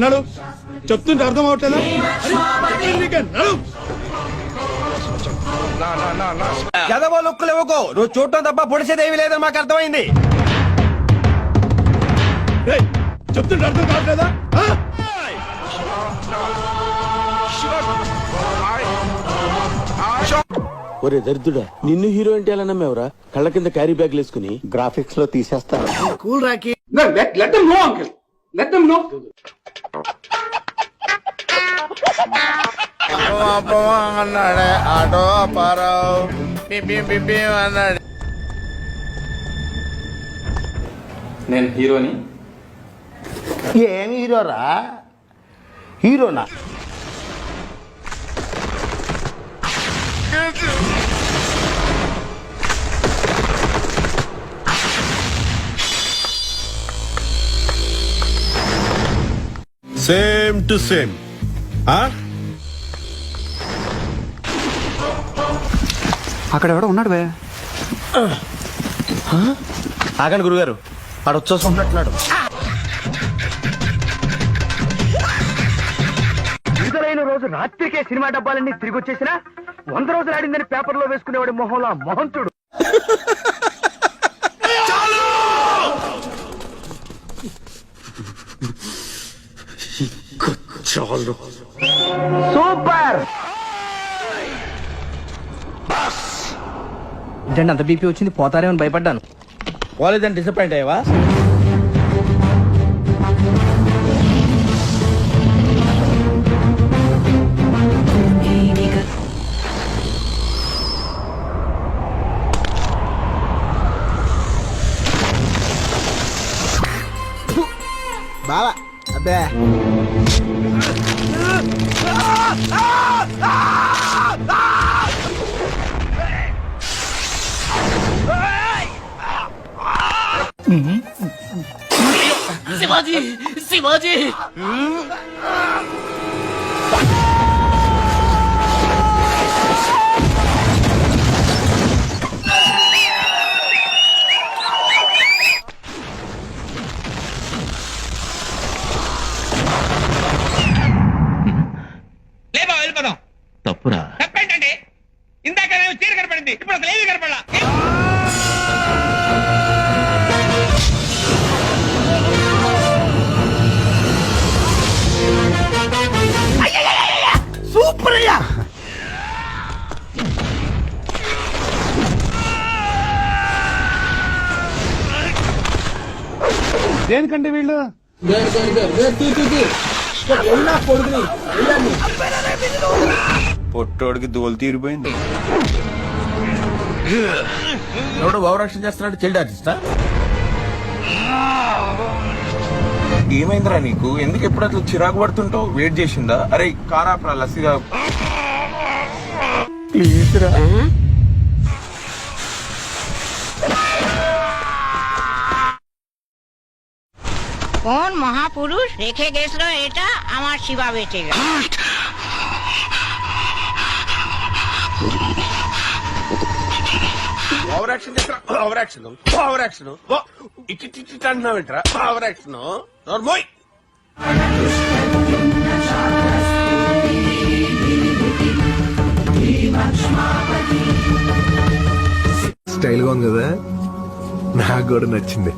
నడు చెప్తుంటే అర్థం అవట్లేదా నడు ఎదవో లుక్కులు ఇవ్వకో, నువ్వు చూడటం తప్ప పొడిసేదేమీ లేదని మాకు అర్థమైంది. చెప్తుంటే అర్థం కావట్లేదా? ఒరే దరిద్రుడా, నిన్ను హీరో అంటే ఎలా నమ్మేవరా? కళ్ళ కింద క్యారీ బ్యాగ్ వేసుకుని గ్రాఫిక్స్ లో తీసేస్తారు. కూల్ రాకి అన్నాడే ఆటో అప్పారావు అన్నాడు. నేను హీరోని. ఏం హీరోరా? హీరోనా? Same to same. అక్కడ ఎవడో ఉన్నాడు బే. ఆగండి గురుగారు, ఆడు వచ్చేసుకుంటున్నాడు. విడుదలైన రోజు రాత్రికే సినిమా డబ్బాలన్నీ తిరిగి వచ్చేసినా 100 రోజులు ఆడిందని పేపర్లో వేసుకునేవాడి మొహంలో మొహంతుడు. సూపర్. ఏంటంటే అంత బీపీ వచ్చింది, పోతారేమని భయపడ్డాను. పోలేదని డిసప్పాయింట్ అయ్యావా? బావా అబ్బే శివాజీ శివాజీ తప్పురా. తప్పేంటండి? ఇందాక చీర కనపడింది, ఇప్పుడు అసలు ఏమీ కనపడలా. సూపర్ అయ్యా. దేనికంటే వీళ్ళు పొట్టోడికి దోలు తీరిపోయింది. ఎవడో భావరక్షణ చేస్తున్నాడు, చైల్డ్ ఆర్టిస్టా? ఏమైందిరా నీకు? ఎందుకు ఎప్పుడు అట్లా చిరాకు పడుతుంటావు? వెయిట్ చేసిందా? అరే కారాపరా లస్సీగా ప్లీజ్ రా. কোন মহাপুরুষ রেখে গেছিল এটা আমার শিবা বেঁচে গেল। ఓవర్ యాక్షన్ చేస్తా, ఓవర్ యాక్షన్, ఓవర్ యాక్షన్. ఇట్టి అంటున్నావు ఏంట్రా? Over action నోర్మోయ్. స్టైల్ గా ఉంది కదా, నాకు కూడా నచ్చింది.